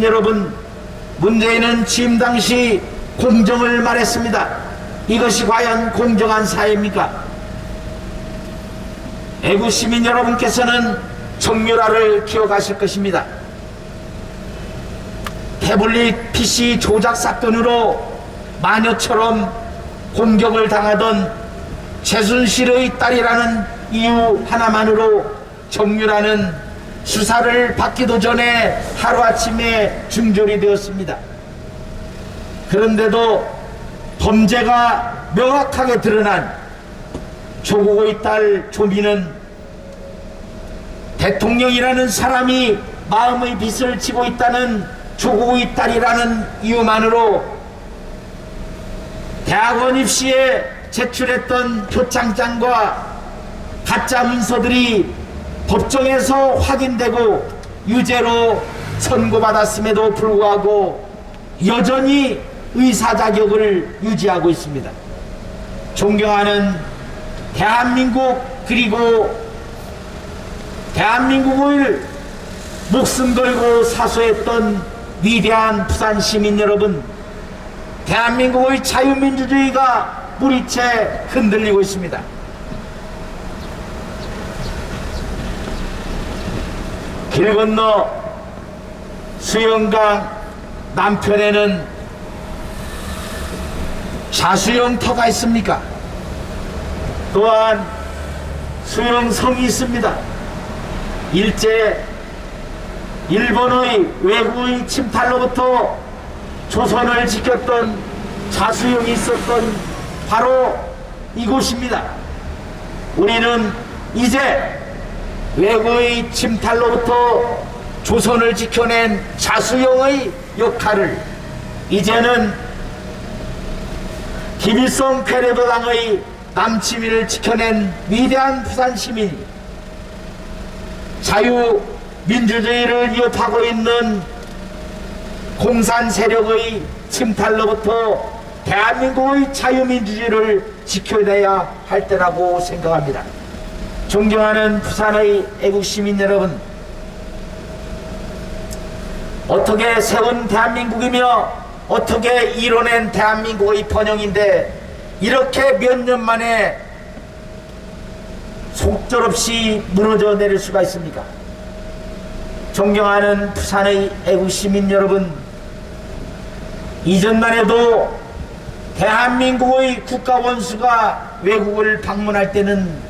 여러분, 문재인은 취임 당시 공정을 말했습니다. 이것이 과연 공정한 사회입니까? 애국 시민 여러분께서는 정유라를 기억하실 것입니다. 태블릿 PC 조작 사건으로 마녀처럼 공격을 당하던 최순실의 딸이라는 이유 하나만으로 정유라는 수사를 받기도 전에 하루아침에 중절이 되었습니다. 그런데도 범죄가 명확하게 드러난 조국의 딸 조미는 대통령이라는 사람이 마음의 빚을 지고 있다는 조국의 딸이라는 이유만으로 대학원 입시에 제출했던 표창장과 가짜 문서들이 법정에서 확인되고 유죄로 선고받았음에도 불구하고 여전히 의사 자격을 유지하고 있습니다. 존경하는 대한민국, 그리고 대한민국을 목숨 걸고 사수했던 위대한 부산 시민 여러분, 대한민국의 자유민주주의가 뿌리채 흔들리고 있습니다. 길 건너 수영강 남편에는 자수영터가 있습니까? 또한 수영성이 있습니다. 일제 일본의 외국의 침탈로부터 조선을 지켰던 자수영이 있었던 바로 이곳입니다. 우리는 이제 외국의 침탈로부터 조선을 지켜낸 자수영의 역할을 이제는 김일성 패러도당의 남치민을 지켜낸 위대한 부산 시민, 자유민주주의를 위협하고 있는 공산 세력의 침탈로부터 대한민국의 자유민주주의를 지켜내야 할 때라고 생각합니다. 존경하는 부산의 애국시민 여러분, 어떻게 세운 대한민국이며 어떻게 이뤄낸 대한민국의 번영인데 이렇게 몇 년 만에 속절없이 무너져 내릴 수가 있습니까? 존경하는 부산의 애국시민 여러분, 이전만 해도 대한민국의 국가원수가 외국을 방문할 때는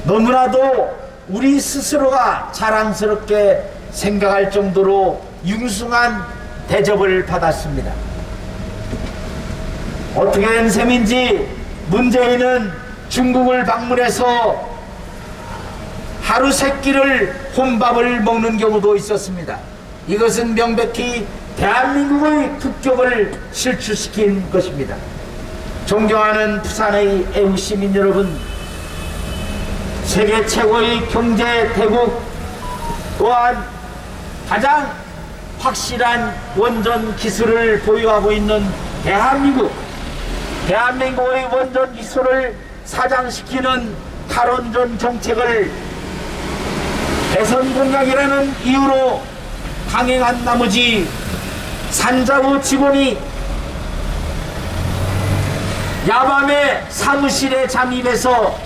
너무나도 우리 스스로가 자랑스럽게 생각할 정도로 융숭한 대접을 받았습니다. 어떻게 된 셈인지 문재인은 중국을 방문해서 하루 세끼를 혼밥을 먹는 경우도 있었습니다. 이것은 명백히 대한민국의 국격을 실추시킨 것입니다. 존경하는 부산의 애국시민 여러분, 세계 최고의 경제 대국, 또한 가장 확실한 원전 기술을 보유하고 있는 대한민국의 원전 기술을 사장시키는 탈원전 정책을 대선 공약이라는 이유로 강행한 나머지 산자부 직원이 야밤에 사무실에 잠입해서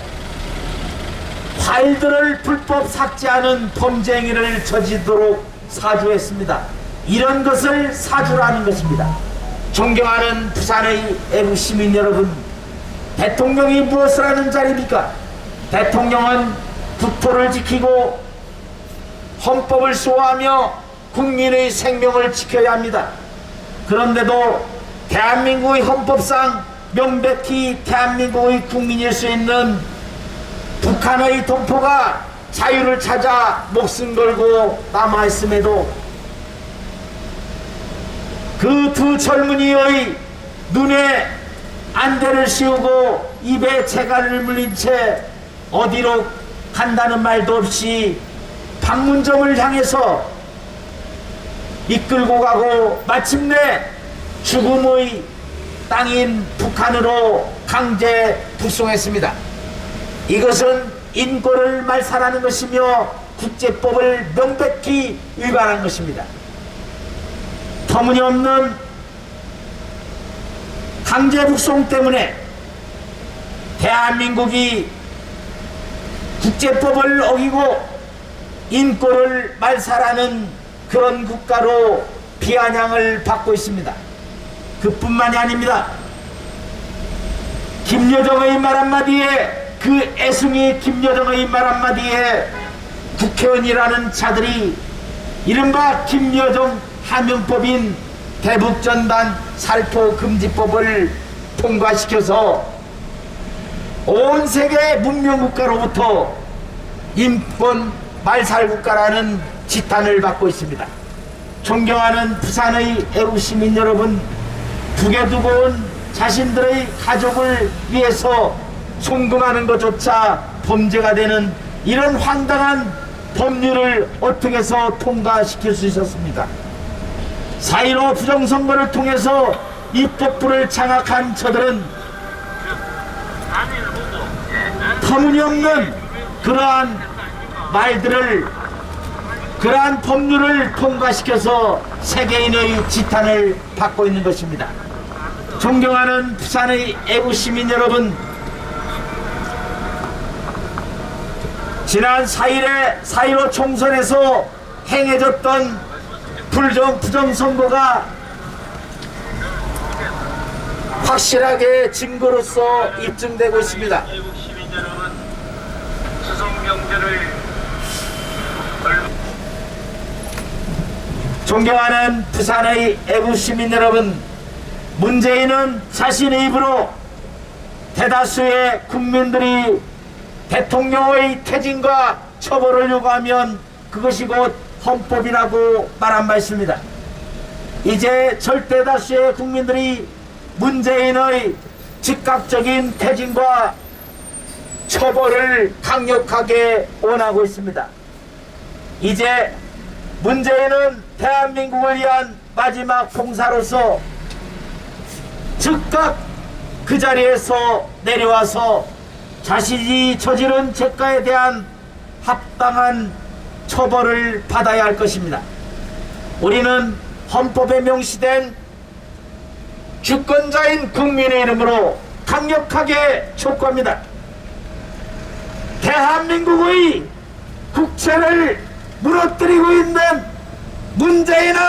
파일들을 불법 삭제하는 범죄 행위를 저지르도록 사주했습니다. 이런 것을 사주라는 것입니다. 존경하는 부산의 애국시민 여러분, 대통령이 무엇을 하는 자리입니까? 대통령은 국토를 지키고 헌법을 수호하며 국민의 생명을 지켜야 합니다. 그런데도 대한민국의 헌법상 명백히 대한민국의 국민일 수 있는 북한의 동포가 자유를 찾아 목숨 걸고 남아있음에도 그 두 젊은이의 눈에 안대를 씌우고 입에 재갈을 물린 채 어디로 간다는 말도 없이 판문점을 향해서 이끌고 가고 마침내 죽음의 땅인 북한으로 강제 북송했습니다. 이것은 인권을 말살하는 것이며 국제법을 명백히 위반한 것입니다. 터무니없는 강제 북송 때문에 대한민국이 국제법을 어기고 인권을 말살하는 그런 국가로 비아냥을 받고 있습니다. 그뿐만이 아닙니다. 김여정의 말 한마디에, 그 애송이 김여정의 말 한마디에 국회의원이라는 자들이 이른바 김여정 하명법인 대북전단 살포금지법을 통과시켜서 온 세계 문명국가로부터 인권 말살국가라는 지탄을 받고 있습니다. 존경하는 부산의 애국시민 여러분, 북에 두고 온 자신들의 가족을 위해서 송금하는 것조차 범죄가 되는 이런 황당한 법률을 어떻게 해서 통과시킬 수 있었습니까? 4.15 부정선거를 통해서 입법부를 장악한 저들은 터무니없는 그러한 말들을, 그러한 법률을 통과시켜서 세계인의 지탄을 받고 있는 것입니다. 존경하는 부산의 애국시민 여러분, 지난 4일에 4.15 총선에서 행해졌던 부정선거가 확실하게 증거로서 입증되고 있습니다. 존경하는 부산의 애국시민 여러분, 문재인은 자신의 입으로 대다수의 국민들이 대통령의 퇴진과 처벌을 요구하면 그것이 곧 헌법이라고 말한 바 있습니다. 이제 절대다수의 국민들이 문재인의 즉각적인 퇴진과 처벌을 강력하게 원하고 있습니다. 이제 문재인은 대한민국을 위한 마지막 봉사로서 즉각 그 자리에서 내려와서 자신이 저지른 죄가에 대한 합당한 처벌을 받아야 할 것입니다. 우리는 헌법에 명시된 주권자인 국민의 이름으로 강력하게 촉구합니다. 대한민국의 국채를 무너뜨리고 있는 문재인은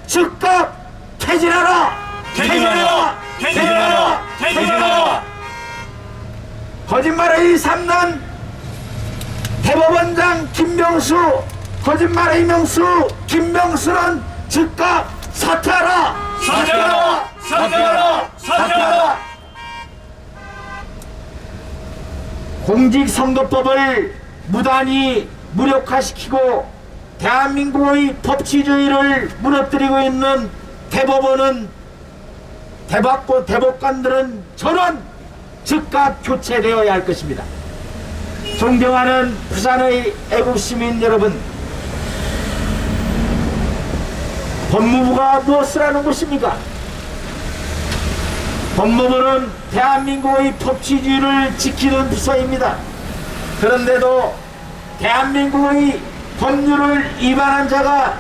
즉각 퇴진하라! 퇴진하라! 퇴진하라! 퇴진하라! 거짓말의 3난 대법원장 김명수, 거짓말의 명수 김명수는 즉각 사퇴하라! 사퇴하라! 사퇴하라! 사퇴하라! 공직선거법을 무단히 무력화시키고 대한민국의 법치주의를 무너뜨리고 있는 대법원은, 대법관들은 전원 즉각 교체되어야 할 것입니다. 존경하는 부산의 애국시민 여러분, 법무부가 무엇을 하는 것입니까? 법무부는 대한민국의 법치주의를 지키는 부서입니다. 그런데도 대한민국의 법률을 위반한 자가,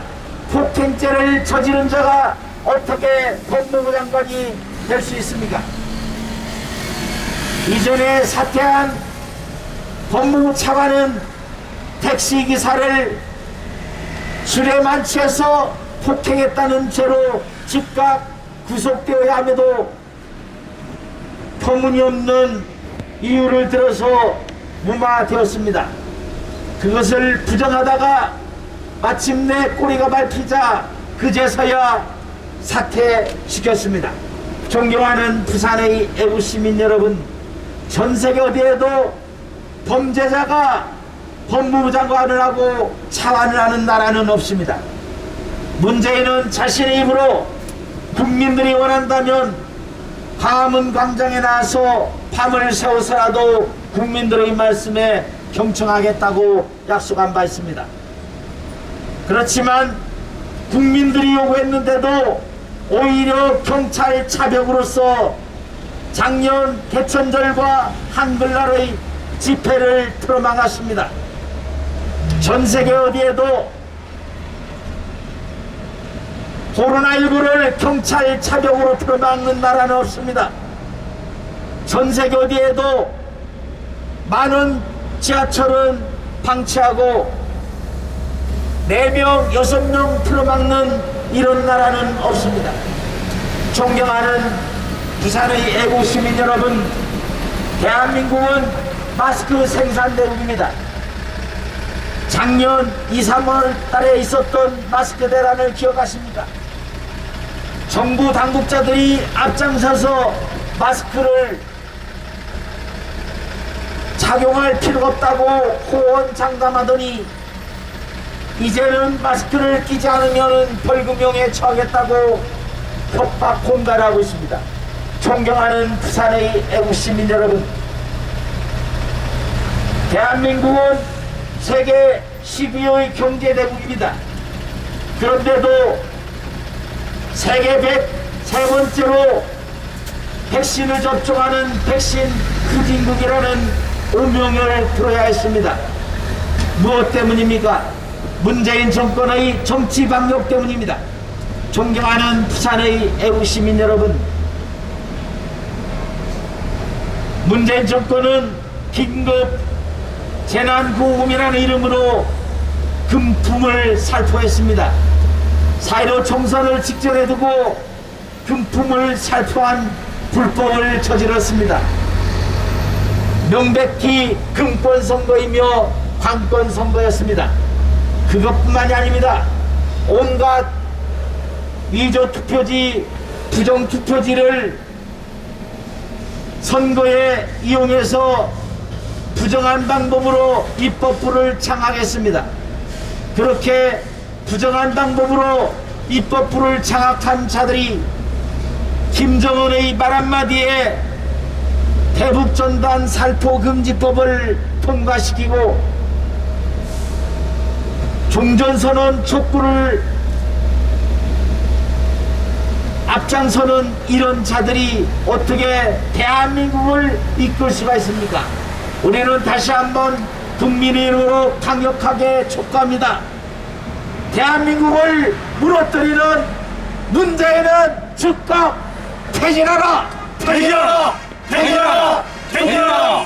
폭행죄를 저지른 자가 어떻게 법무부 장관이 될 수 있습니까? 이전에 사퇴한 법무부 차관은 택시기사를 술에 만취해서 폭행했다는 죄로 즉각 구속되어야 함에도 터무니없는 이유를 들어서 무마되었습니다. 그것을 부정하다가 마침내 꼬리가 밟히자 그제서야 사퇴시켰습니다. 존경하는 부산의 애국시민 여러분, 전세계 어디에도 범죄자가 법무부 장관을 하고 차관을 하는 나라는 없습니다. 문재인은 자신의 입으로 국민들이 원한다면 광화문 광장에 나와서 밤을 새워서라도 국민들의 말씀에 경청하겠다고 약속한 바 있습니다. 그렇지만 국민들이 요구했는데도 오히려 경찰 차벽으로서 작년 개천절과 한글날의 집회를 틀어막았습니다. 전세계 어디에도 코로나19를 경찰 차벽으로 틀어막는 나라는 없습니다. 전 세계 어디에도 많은 지하철은 방치하고 4명, 6명 틀어막는 이런 나라는 없습니다. 존경하는 부산의 애국 시민 여러분, 대한민국은 마스크 생산 대국입니다. 작년 2, 3월 달에 있었던 마스크 대란을 기억하십니까? 정부 당국자들이 앞장서서 마스크를 착용할 필요가 없다고 호언장담하더니 이제는 마스크를 끼지 않으면 벌금형에 처하겠다고 협박 공갈하고 있습니다. 존경하는 부산의 애국시민 여러분, 대한민국은 세계 12위의 경제대국입니다. 그런데도 세계 103번째로 백신을 접종하는 백신 후진국이라는 오명을 들어야 했습니다. 무엇 때문입니까? 문재인 정권의 정치 방역 때문입니다. 존경하는 부산의 애국시민 여러분, 문재인 정권은 긴급 재난구호금이라는 이름으로 금품을 살포했습니다. 4.15 총선을 직전에 두고 금품을 살포한 불법을 저질렀습니다. 명백히 금권선거이며 관권선거였습니다. 그것뿐만이 아닙니다. 온갖 위조투표지, 부정투표지를 선거에 이용해서 부정한 방법으로 입법부를 장악했습니다. 그렇게 부정한 방법으로 입법부를 장악한 자들이 김정은의 말 한마디에 대북전단 살포금지법을 통과시키고 종전선언 촉구를 앞장서는 이런 자들이 어떻게 대한민국을 이끌 수가 있습니까? 우리는 다시 한번 국민의 이름으로 강력하게 촉구합니다. 대한민국을 무너뜨리는 문재인은 즉각 퇴진하라! 퇴진하라! 퇴진하라! 퇴진하라!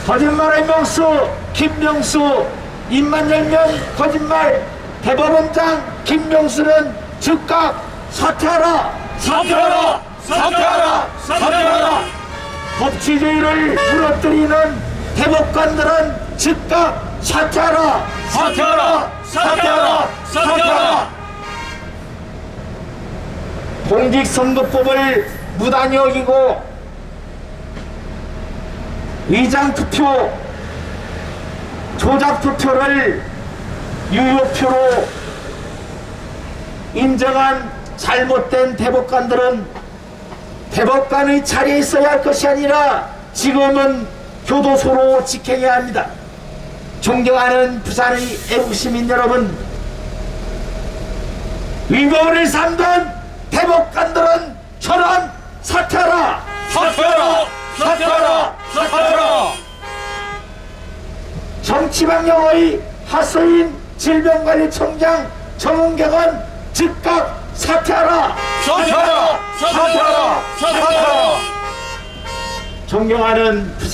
거짓말의 명수 김명수, 입만 열면 거짓말 대법원장 김명수는 즉각 사퇴하라! 사퇴하라! 사퇴하라! 사퇴하라! 법치주의를 무너뜨리는 대법관들은 즉각 사퇴하라! 사퇴하라! 사퇴하라! 사퇴하라! 공직선거법을 무단히 어기고 위장투표, 조작투표를 유효표로 인정한 잘못된 대법관들은 대법관의 자리에 있어야 할 것이 아니라 지금은 교도소로 직행해야 합니다. 존경하는 부산의 애국시민 여러분, 위법을 삼던 대법관들은 전원 사퇴하라! 사퇴하라! 사퇴하라! 사퇴하라! 정치방역의 하수인 질병관리청장 정은경은 즉각 사퇴하라! 사퇴하라! 사퇴하라! 사퇴하라! 존경하는 부산